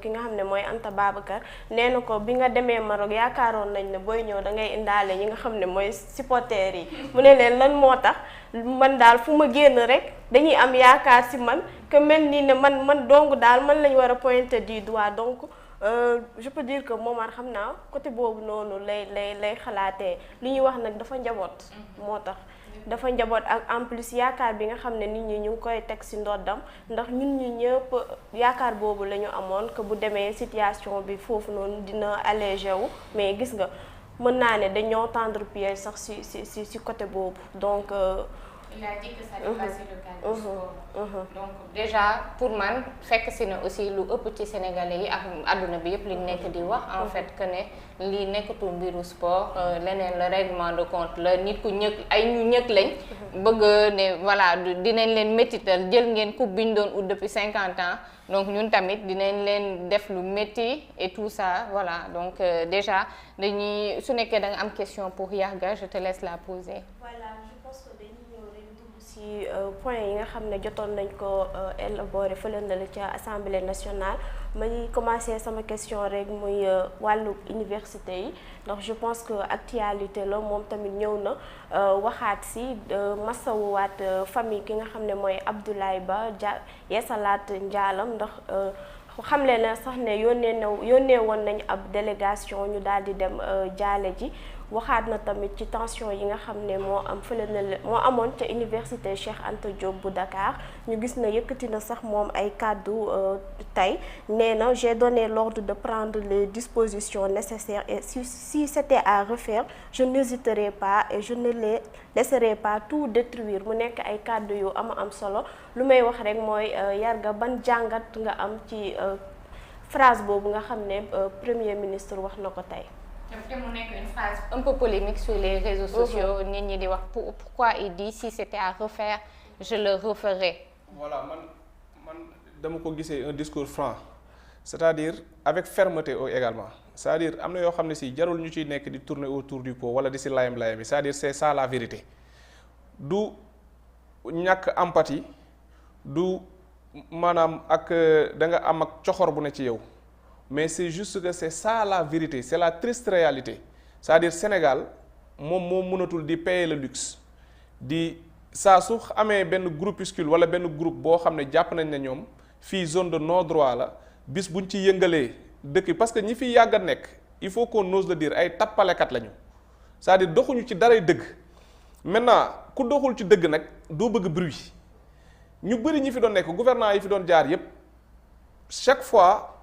ki nga xam ne mooy Anta Babacar nee na ko bi nga demee Maroc yaakaaroon nañ ne booy ñëw da ngay indaale ñi nga xam ne mooy supporters yi mu ne leen lan moo tax man daal fu ma génn rek dañuy am yaakaar si man que mel nii ne man dong daal man lañ war a pointer du doigt donc je peux dire que Momar xam naa côté boobu noonu lay xalaatee li ñuy wax nag dafa njaboot moo tax dafa njaboot ak en plus yaakaar bi nga xam ne nit ñi ñu ngi koy teg ci ndoddam ndax ñun ñi ñëpp yaakaar boobu la ñu amoon que bu demee situation bi foofu noonu dina allégé wu mais gis nga mën naa ne dañoo tendre piège sax ci côté boobu donc. Il a dit que ça dépassait le cadre du sport. Donc déjà pour man fekk si na aussi lu ëpp ci sénégalais yi ak àdduna bi yëpp li nekk di wax en fait que ne lii nekkatul mbiru sport leneen la règlement de compte la nit ku ñëkk ay ñu ñëkk lañ bëgg ne voilà dinañ leen métital jël ngeen coupe bi ñu doon ut depuis 50 ans donc ñun tamit dinañ leen def lu métti et tout ça voilà donc déjà dañuy su nekkee da nga am question pour Yarga je te laisse la poser. Voilà, je pense que dañuy ñëw rek dugg ci point yi nga xam ne jotoon nañ ko élaborer fële na la ca Assemblée nationale may commencer sama question rek muy wàllu université yi ndax je pense que actualité la moom tamit ñëw na waxaat ci masawuwaat famille ki nga xam ne mooy Abdoulaye Ba yeesalaat njaalam ndax xamle na sax ne yónnee woon nañ ab délégation ñu daal di dem jaale ji waxaat na tamit ci tension yi nga xam ne moo am fële na moo amoon ca université Cheikh Anta Diop bu Dakar ñu gis na yëkkati na sax moom ay kàddu tey nee na j'ai donné l'ordre de prendre les dispositions nécessaires et si c'était à refaire je n'hésiterai pas et je ne les laisserai pas tout détruire mu nekk ay kàddu yu am solo lu may wax rek mooy Yarga ban jàngat nga am ci phrase boobu nga xam ne premier ministre wax na ko tey. Après mu nekk une phrase un peu polémique sur les réseaux sociaux nit ñi di wax pourquoi il dit si c'était à refaire je le referai. Voilà man dama ko gisee un discours franc c'est-à-dire avec fermeté également c'est-à-dire am na yoo xam ne si jarul ñu ciy nekk di tourner autour du pot wala di si layam yi c'est-à-dire c'est ça la vérité du ñàkk empathie du maanaam ak da nga am ak coxor bu ne ci yow. Mais c'est juste que c'est ça la vérité c'est la triste réalité c'est-à-dire Sénégal moom moo mënatul di payer le luxe di saa su amee benn groupuscule wala benn groupe boo xam ne jàpp nañ ne ñoom fii zone de non droit la bis buñ ci yëngalee dëkk parce que ñi fi yàgg a nekk il faut qu'on ose le dire ay tappalekat lañu c'est-à-dire doxuñu ci daray dëgg maintenant ku doxul ci dëgg nag doo bëgg bruit ñu bëri ñi fi doon nekk gouvernement yi fi doon jaar yépp chaque fois.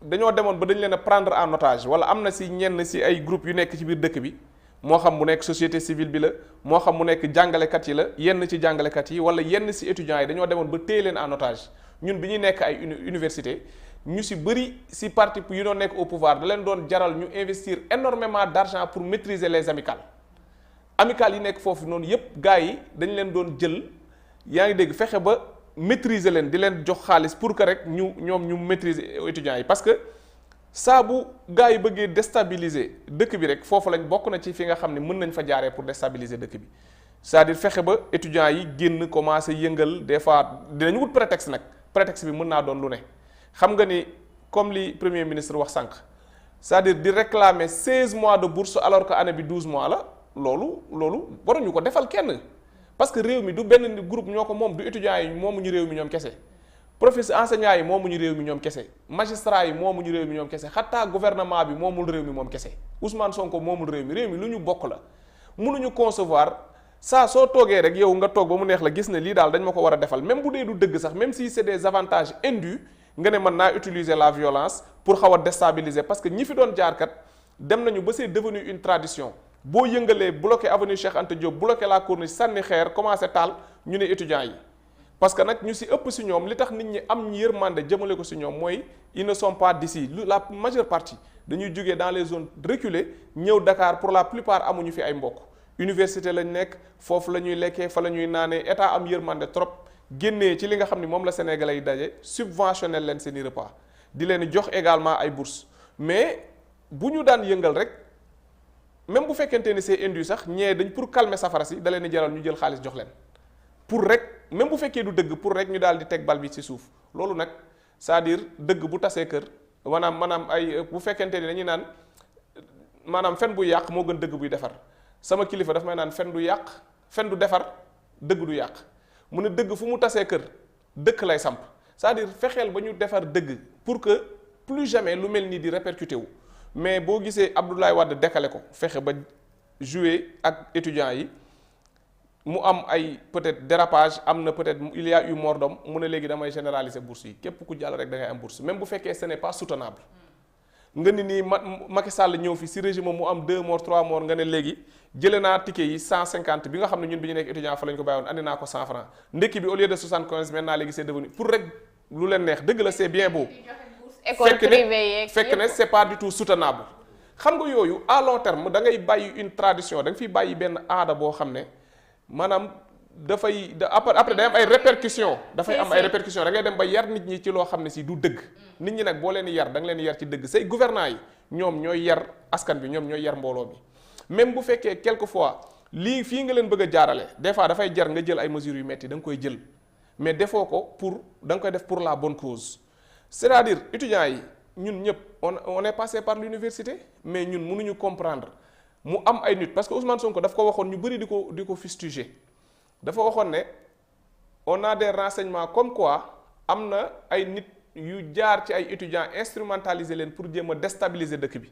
Dañoo demoon ba dañ leen a prendre en otage wala am na ci ñenn ci ay groupe yu nekk ci biir dëkk bi moo xam mu nekk société civile bi la moo xam mu nekk jàngalekat yi la yenn ci jàngalekat yi wala yenn ci étudiants yi dañoo demoon ba téye leen en otage ñun bi ñuy nekk ay université ñu ci bëri ci parti yu doon nekk au pouvoir da leen doon jaral ñu investir énormément d'argent pour maîtriser les amicales yi nekk foofu noonu yépp gars yi dañ leen doon jël yaa ngi dégg fexe ba maîtriser leen di leen jox xaalis pour que rek ñoom ñu maîtriser étudiants yi parce que saa bu gars yi bëggee déstabiliser dëkk bi rek foofu lañ bokk na ci fi nga xam ne mën nañ fa jaaree pour déstabiliser dëkk bi c'est-à-dire fexe ba étudiants yi génn commencer yëngal des fois dinañ wut prétexte nag prétexte bi mën naa doon lu ne xam nga ni comme li premier ministre wax sànq c'est-à-dire di réclamer 16 mois de bourse alors que année bi 12 mois la loolu waruñu ko defal kenn. Parce que réew mi du benn groupe ñoo ko moom du étudiants yi moomuñu réew mi ñoom kese professeurs enseignants yi moomuñu réew mi ñoom kese magistrats yi moomuñu réew mi ñoom kese xataa gouvernement bi moomul réew mi moom kese Ousmane Sonko moomul réew mi lu ñu bokk la mënuñu concevoir saa soo toogee rek yow nga toog ba mu neex la gis ne lii daal dañ ma ko war a defal même bu dee du dëgg sax même si c'est des avantages indus nga ne mën naa utiliser la violence pour xaw a déstabiliser parce que ñi fi doon jaar kat dem nañu ba c'est devenu une tradition. boo yëngalee bloqué avenue Cheikh Anta Diop bloqué la corniche sànni xeer commencé taal ñu ne étudiants yi parce que nag ñu ci ëpp ci ñoom li tax nit ñi am ñu yërmande jëmale ko ci ñoom mooy ils ne sont pas d'ici la majeure partie dañuy jógee dans les zones reculées ñëw Dakar pour la plupart amuñu fi ay mbokk université lañ nekk foofu la ñuy lekkee fa la ñuy naanee état am yërmande trop génnee ci li nga xam ni moom la Sénégalais yi daje subventionné leen seeni repas di leen jox également ay bourses mais bu ñu daan yëngal rek. Même bu fekkente ni c'est indu sax ñee dañ pour calmer safara si da leen di jaral ñu jël xaalis jox leen pour rek même bu fekkee du dëgg pour rek ñu daal di teg bal bi ci suuf loolu nag c'est-à-dire dëgg bu tasee kër maanaam ay bu fekkente ni dañuy naan maanaam fen buy yàq moo gën dëgg buy defar sama kilifa daf may naan fen du yàq fen du defar dëgg du yàq mu ne dëgg fu mu tasee kër dëkk lay samp c'est-à-dire fexeel ba ñu defar dëgg pour que plus jamais lu mel nii di répercuté wu mais boo gisee Abdoulaye Wade décalé ko fexe ba jouer ak étudiants yi mu am ay peut-être dérapage am na peut-être il y a eu mort d'homme mu ne léegi damay généraliser bourse yi képp ku jàll rek da ngay am bourse même bu fekkee ce n'est pas soutenable nga ni nii Macky Sall ñëw fi si régime mu am 2 morts 3 morts nga ne léegi jëlee naa ticket yi 150 bi nga xam ne ñun bi ñu nekk étudiant fa lañ ko bàyyoon andi naa ko 100 francs ndekki bi au lieu de 75 maintenant léegi c'est devenu pour rek lu leen neex dëgg la c'est bien beau fekk ne c'est pas du tout soutenable xam nga yooyu à long terme da ngay bàyyi une tradition da nga fiy bàyyi benn aada boo xam ne maanaam dafay après day am ay répercussions dafay am ay répercussions da ngay dem ba yar nit ñi ci loo xam ne si du dëgg nit ñi nag boo leen yar da nga leen yar ci dëgg say gouvernants yi ñoom ñooy yar askan bi ñoom ñooy yar mbooloo bi même bu fekkee quelquefois lii fii nga leen bëgg a jaarale des fois dafay jar nga jël ay mesures yu metti da nga koy jël mais defoo ko pour da nga koy def pour la bonne cause c'est-à-dire étudiants yi ñun ñëpp on est passé par l'université mais ñun mënuñu comprendre mu am ay nit parce que Ousmane Sonko daf ko waxoon ñu bëri di ko fustiger dafa waxoon ne on a des renseignements comme quoi am na ay nit yu jaar ci ay étudiants instrumentaliser leen pour jéem a déstabiliser dëkk bi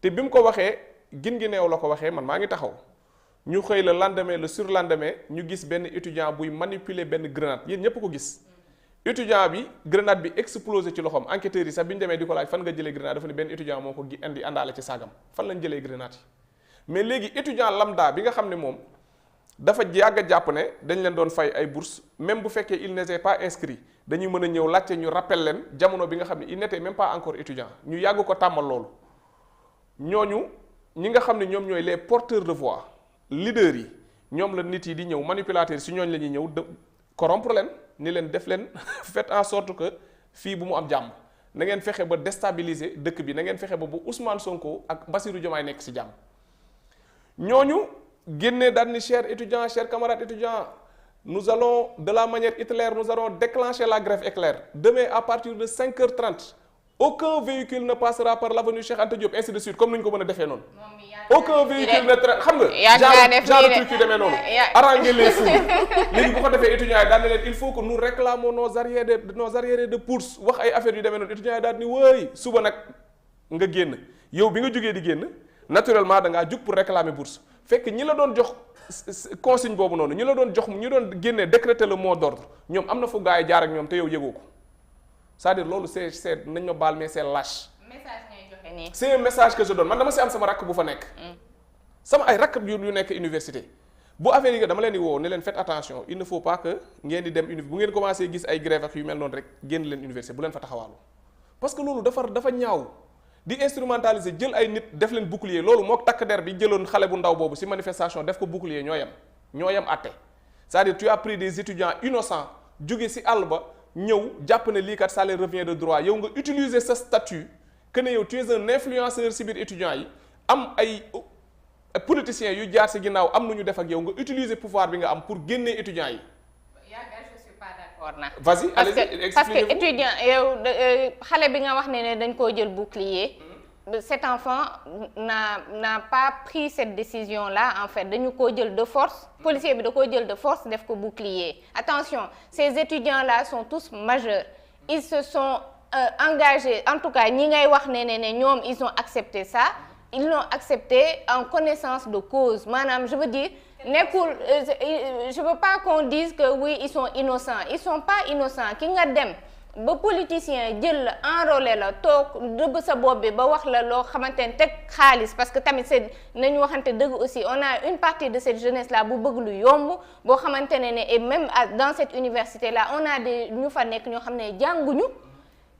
te bi mu ko waxee gin gi neew la ko waxee man maa ngi taxaw ñu xëy le lendemain le surlendemain ñu gis benn étudiant buy manipuler benn grenade yéen ñëpp ko gis étudiant bi grenade bi explosé ci loxoom enquêteurs yi sax bi ñu demee di ko laaj fan nga jëlee grenade dafa ne benn étudiant moo ko indi àndaale ci saagam fan lañ jëlee grenade yi mais léegi étudiant lambda bi nga xam ne moom dafa yàgg a jàpp ne dañ leen doon fay ay bourses même bu fekkee il n'était pas inscrit dañuy mën a ñëw laajte ñu rappel leen jamono bi nga xam ne il n'était même pas encore étudiant ñu yàgg ko tàmmal loolu ñooñu ñi nga xam ne ñoom ñooy les porteurs de voix leaders yi ñoom la nit yi di ñëw manipulateurs si ñooñ la ñuy ñëw corrompre leen ni leen def leen faites en sorte que fii bu mu am jàmm na ngeen fexe ba déstabiliser dëkk bi na ngeen fexe ba bu Ousmane Sonko ak Bassirou Diomaye nekk si jàmm ñooñu génnee daal ni chers étudiants chers camarades étudiants nous allons de la manière Hitler nous allons déclencher la grève éclair demain à partir de 5h30 aucun véhicule ne passera par l'avenue Cheikh Anta Diop ainsi de suite comme ni ñu ko mën a defee noonu aucun véhicule ne xam nga genre truc yu demee noonu arranger les foules léegi bu ko defee étudiants yi daal ne leen il faut que nous réclamons nos arriérés de bourse wax ay affaires yu demee noonu étudiants yi daal ni wëy suba nag nga génn yow bi nga jógee di génn naturellement da ngaa jug pour réclamer bourse fekk ñi la doon jox consigne boobu noonu ñi la doon jox ñi doon génnee décréter le mot d'ordre ñoom am na fu gars yi jaar ak ñoom te yow yëgoo ko c'est-à-dire loolu c'est nañ ma baal mais c'est lâche. message ngay joxe nii. c'est un message que je donne man dama si am sama rakk bu fa nekk. sama ay rakk yu nekk université bu affaire yi dama leen di woo ne leen faites attention il ne faut pas que ngeen di dem bu ngeen commencé gis ay grève ak yu mel noonu rek génn leen université bu leen fa taxawaalu parce que loolu dafa ñaaw di instrumentaliser jël ay nit def leen bouclier loolu mook takk der bi jëloon xale bu ndaw boobu si manifestation def ko bouclier ñoo yem àtte c'est-à-dire tu as pris des étudiants innocents jóge si àll ba ñëw jàpp ne lii kat ça les revient de droit yow nga utiliser sa statut que ne yow tu es un influenceur si biir étudiants yi am ay politiciens yu jaar si ginnaaw am nu ñu def ak yow nga utiliser pouvoir bi nga am pour génnee étudiants yi. je suis pas d'accord nag. vas-y allez-y parce que étudiant yow xale bi nga wax ne dañ koo jël bouclier. Cet enfant n'a pas pris cette décision-là en fait dañu ko jël de force policier bi da ko jël de force def ko bouclier attention ces étudiants-là sont tous majeurs ils se sont engagés en tout cas ñi ngay wax ne ñoom ils ont accepté ça ils l'ont accepté en connaissance de cause maanaam je veux dire nekkul je veux pas qu'on dise que oui ils sont innocents ils sont pas innocents ki nga dem ba politicien jël la enrôlé la toog dëbb sa bopp bi ba wax la loo xamante ne teg xaalis parce que tamit c'est nañu waxante dëgg aussi on a une partie de cette jeunesse là bu bëgg lu yomb boo xamante ne et même dans cette université là on a des ñu fa nekk ñoo xam ne jànguñu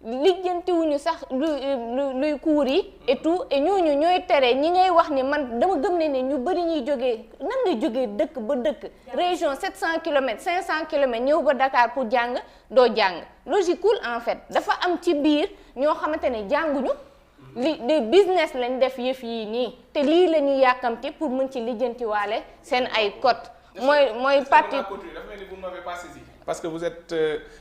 lijjantiwuñu sax luy cours yi et tout et ñooñu ñooy tere ñi ngay wax ni man dama gëm ne ñu bëri ñuy jógee nan nga jógee dëkk ba dëkk région 700 kilomètres 500 kilomètres ñëw ba Dakar pour jàng doo jàng logiqueul en fait dafa am ci biir ñoo xamante ne jànguñu de business lañ def yëf yii nii te lii la ñu yàkkamti pour mën ci lijjantiwaale seen ay code mooy parti parce que vous êtes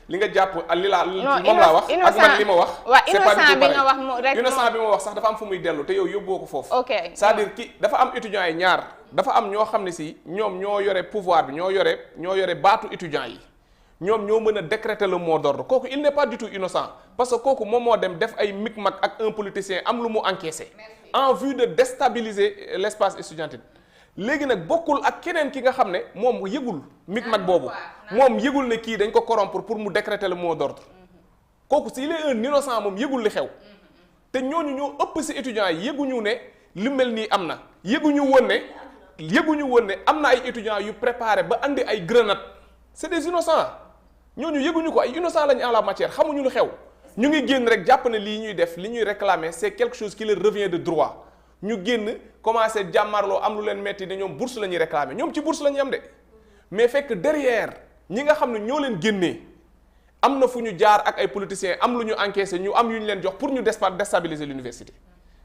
li nga jàpp li laa moom laa wax ak man li ma wax c'est pas du tout pareil innocent bi ma wax sax dafa am fu muy dellu te yow yóbboo ko foofu c'est-à-dire ki dafa am étudiants yi ñaar dafa am ñoo xam ne si ñoom ñoo yore pouvoir bi ñoo yore baatu étudiants yi ñoom ñoo mën a décréter le mot d'ordre kooku il n'est pas du tout innocent parce que kooku moom moo dem def ay micmac ak un politicien am lu mu encaissé en vue de déstabiliser l'espace estudiantin léegi nag bokkul ak keneen ki nga xam ne moom yëgul micmac boobu moom yëgul ne kii dañ ko corrompre pour mu décréter le mot d'ordre kooku s'il est un innocent moom yëgul li xew te ñooñu ñoo ëpp ci étudiants yi yëguñu ne lu mel nii am na yëguñu woon ne am na ay étudiants yu préparé ba andi ay grenades c'est des innocents ñooñu yëguñu ko ay innocents lañu en la matière xamuñu lu xew ñu ngi génn rek jàpp ne lii ñuy def li ñuy réclamer c'est quelque chose qui leur revient de droit ñu génn commencé jàmmarloo am lu leen metti ne ñoom bourse la ñuy réclamer ñoom ci bourse la ñuy am de mais fekk derrière ñi nga xam ne ñoo leen génnee am na fu ñu jaar ak ay politiciens am lu ñu encaissé ñu am yu ñu leen jox pour ñu déstabiliser l'université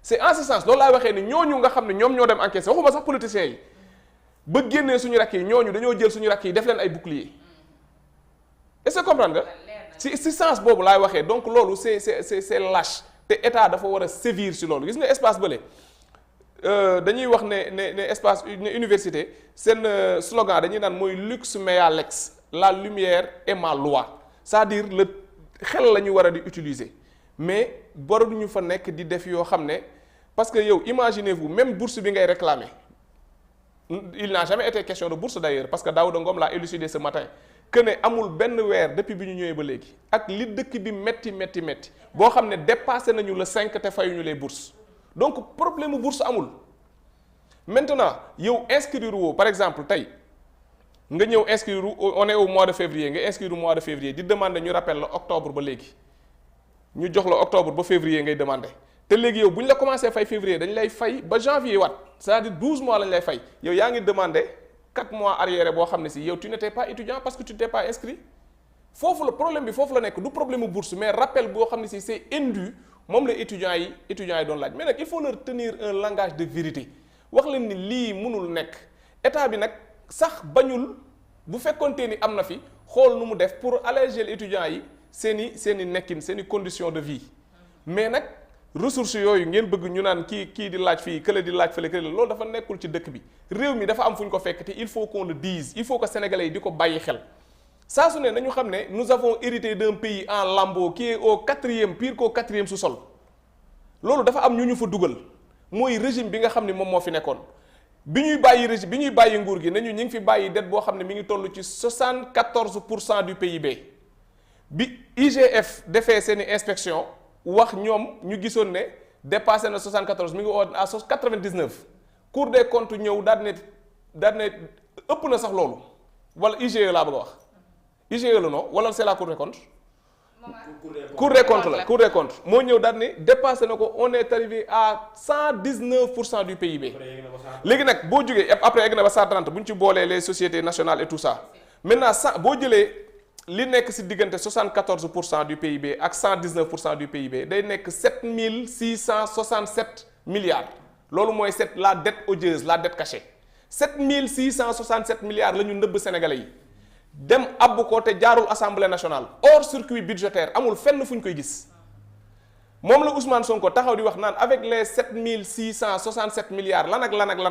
c'est en ce sens loolu laay waxee ni ñooñu nga xam ne ñoom ñoo dem encaissé waxuma sax politiciens yi ba génnee suñu rakk yi ñooñu dañoo jël suñu rakk yi def leen ay boucliers est-ce que comprendre nga si sens boobu laay waxee donc loolu c'est lâche te état dafa war a sévir si loolu gis nga espace bële dañuy wax ne espace université seen slogan dañuy naan mooy lux mea lex la lumière est ma loi c'est-à-dire le xel la ñu war a di utiliser mais boruñu fa nekk di def yoo xam ne parce que yow imaginez-vous même bourse bi ngay réclamer il n'a jamais été question de bourse d'ailleurs parce que Daouda Ngom l'a élucidé ce matin que ne amul benn weer depuis bi ñu ñëwee ba léegi ak li dëkk bi metti boo xam ne dépassé nañu le 5 te fayuñu les bourses donc problème bourse amul maintenant yow inscrire woo par exemple tey nga ñëw inscrire on est au mois de février nga inscrire mois de février di demander ñu rappel la octobre ba léegi ñu jox la octobre ba février ngay demander te léegi yow bu ñu la commencé fay février dañ lay fay ba janvier waat c'est-à-dire 12 mois lañ lay fay yow yaa ngi demander 4 mois arrière boo xam ne si yow tu n'étais pas étudiant parce que tu n'étais pas inscrit foofu la problème bi foofu la nekk du problème bourse mais rappel boo xam ne si c'est indu moom la étudiants yi doon laaj mais nag il faut leur tenir un langage de vérité wax leen ni lii mënul nekk état bi nag sax bañul bu fekkontee ni am na fi xool nu mu def pour alléger étudiants yi seeni nekkin seeni conditions de vie mais nag ressources yooyu ngeen bëgg ñu naan kii di laaj fii kële di laaj fële kële loolu dafa nekkul ci dëkk bi réew mi dafa am fu ñu ko fekk te il faut qu'on le dise il faut que sénégalais yi di ko bàyyi xel saa su ne nañu xam ne nous avons hérité d'un pays en lambeaux qui est au quatrième pire qu'au quatrième sous-sol loolu dafa am ñu fa dugal mooy régime bi nga xam ne moom moo fi nekkoon bi ñuy bàyyi nguur gi nañu ñu ngi fi bàyyi dette boo xam ne mi ngi toll ci 74% du PIB bi IGF defee seeni inspection wax ñoom ñu gisoon ne dépassé na 74 mi ngi à 99 Cour des comptes ñëw daal ne ëpp na sax loolu wala IGE laa bëgg a wax IGE la non wala c'est la Cour des comptes. Cour des comptes moo ñëw daal ne dépassé na ko on est arrivé à 119% du PIB. léegi nag boo jógee après egg na ba 130 bu ñu ci boolee les sociétés nationales et tout ça maintenant boo jëlee. li nekk ci diggante 74% du PIB ak 119% du PIB day nekk 7667 milliards loolu mooy la dette odieuse la dette cachée 7667 milliards la ñu nëbb Sénégalais yi dem abbu ko te jaarul Assemblée nationale hors circuit budgétaire amul fenn fu ñu koy gis moom la Ousmane Sonko taxaw di wax naan avec les 7667 milliards lan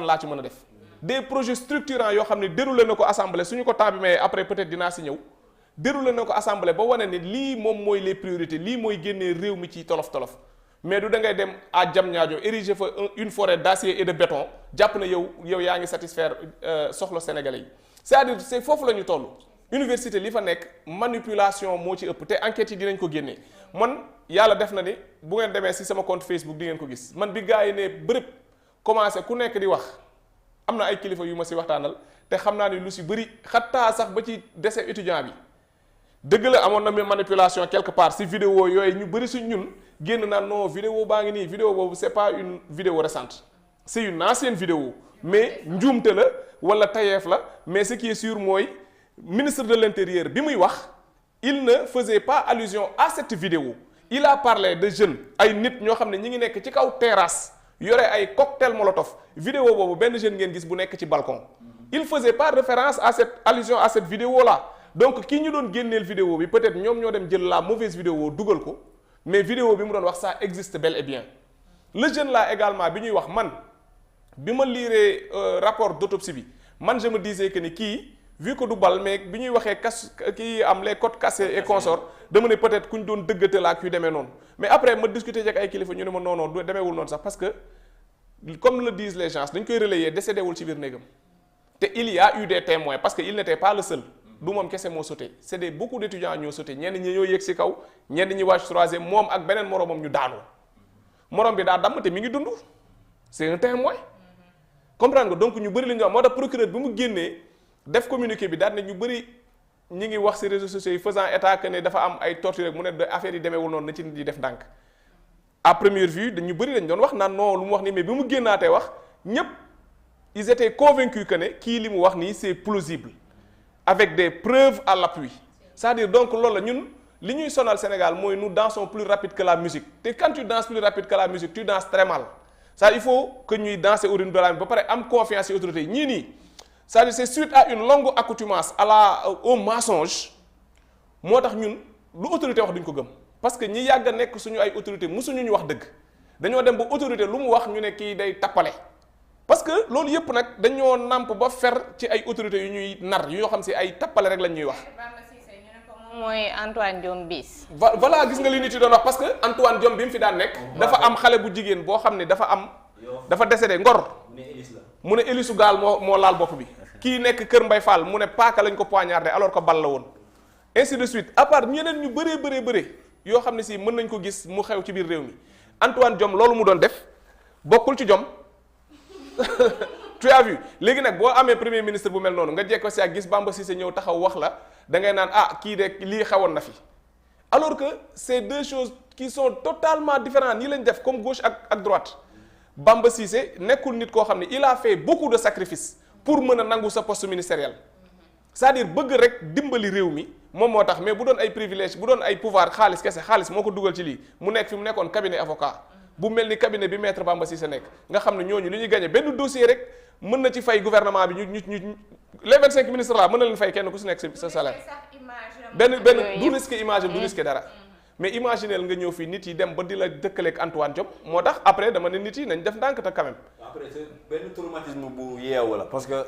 laa ci mën a def des projets structurants yoo xam ne déroulé na ko Assemblée suñu ko temps bi mais après peut-être dinaa ci ñëw. déroulé na ko assemblée ba wane ne lii moom mooy les priorités lii mooy génnee réew mi ci tolof-tolof mais du da ngay dem à Diamniadio ériger fa une forêt d'acier et de béton jàpp na yow yaa ngi satisfaire soxla sénégalais yi c'est-à-dire c'est foofu la ñu toll université li fa nekk manipulation moo ci ëpp te enquêtes yi dinañ ko génnee man yàlla def na ni bu ngeen demee ci sama compte Facebook di ngeen ko gis man bi gars yi ne bërëb commencé ku nekk di wax am na ay kilifa yu ma ci waxtaanal te xam naa ni lu ci bëri xattaa sax ba ci décès étudiant bi dëgg la amoon na manipulation quelque part ci vidéo yooyu ñu bëri suñ ñun génn naan non vidéo baa ngi nii vidéo boobu c'est pas une vidéo récente c'est une ancienne vidéo mais njuumte la wala tayeef la mais ce qui est sûr mooy ministre de l'intérieur bi muy wax il ne faisait pas allusion à cette vidéo il a parlé de jeunes ay nit ñoo xam ne ñi ngi nekk ci kaw terrasse yore ay cocktail molotov vidéo boobu benn jeune ngeen gis bu nekk ci balcon il faisait pas référence à cette allusion à cette vidéo là donc kii ñu doon génneel vidéo bi peut-être ñoom ñoo dem jël la mauvaise vidéo dugal ko mais vidéo bi mu doon wax ça existe bel et bien le jeune là également bi ñuy wax man bi ma liiree rapport d'autopsie bi man je me disais que ni kii vu que du bal mais bi ñuy waxee kii am les côtes cassées et consorts dama ne peut-être ku ñu doon dëggatal ak yu demee noonu mais après ma discuter ak ay kilifa ñu ne ma non du demeewul noonu sax parce que comme le disent les gens dañ koy relayer décédé wul ci biir néegam te il y a eu des témoins parce que il n'était pas le seul du moom kese moo sauté c'est des beaucoup d'étudiants ñoo sauté ñenn ñi ñoo yéeg ci kaw ñenn ñi wàcc troisième moom ak beneen moromam ñu daanu morom bi daa damm te mi ngi dund c'est un témoin comprendre nga donc ñu bëri la ñu wax moo tax procureur bi mu génnee def communiqué bi daal ne ñu bëri ñi ngi wax ci réseaux sociaux yi faisant état que ne dafa am ay torture mu ne affaire yi demeewul noonu na ci nit yi def ndànk à première vue dañu bëri dañ doon wax naan non lu mu wax nii mais bi mu génnaatee wax ñépp ils étaient convaincus que ne kii li mu wax nii c'est plausible avec des preuves à l'appui c'est-à-dire donc loolu la ñun li ñuy sonal Sénégal mooy nous dansons plus rapide que la musique te quand tu danses plus rapide que la musique tu danses très mal ça il faut que ñuy danser au rythme de la musique ba pare am confiance ci autorités yi ñii nii c'est-à-dire c'est suite à une longue accoutumance au mensonge moo tax ñun lu autorité wax duñ ko gëm parce que ñi yàgg a nekk suñu ay autorité musuñu ñu wax dëgg dañoo dem ba autorité lu mu wax ñu ne kii day tappale parce que loolu yëpp nag dañoo nàmp ba fer ci ay autorités yu ñuy nar yoo xam si ay tappale rek lañ ñuy wax. mooy Antoine Diome bis. voilà gis nga li nit yi doon wax parce que Antoine Diome bi mu fi daan nekk. dafa am xale bu jigéen boo xam ne dafa décédé Ngor. mu ne hélice gaal moo laal bopp bi. kii nekk Kër Mbay Fall mu ne paaka lañ ko poignardé alors que bal la woon. ainsi de suite à part ñeneen ñu bëree yoo xam ne si mën nañ ko gis mu xew ci biir réew mi Antoine Diome loolu mu doon def bokkul ci Diome tu as vu léegi nag boo amee premier ministre bu mel noonu nga jekko si ak gis Bamba Cissé ñëw taxaw wax la da ngay naan kii de lii xewoon na fi alors que c'est deux choses qui sont totalement différentes nii lañ def comme gauche ak droite Bamba Cissé nekkul nit koo xam ne il a fait beaucoup de sacrifices pour mën a nangu sa poste ministériel c'est-à-dire bëgg rek dimbali réew mi moom moo tax mais bu doon ay privilège bu doon ay pouvoir xaalis kese xaalis moo ko dugal ci lii mu nekk fi mu nekkoon cabinet avocat bu mel ni cabinet bi maître Bamba Cissé nekk nga xam ne ñooñu li ñuy gagné benn dossier rek mën na ci fay gouvernement bi ñu les 25 ministres là mën na leen fay kenn ku si nekk sa salaire benn du risque image du risque dara mais imagineel nga ñëw fii nit yi dem ba di la dëkkaleeg Antoine Diome moo tax après dama ne nit yi nañ def ndànk te quand même. après c'est benn traumatisme bu yeewu la parce que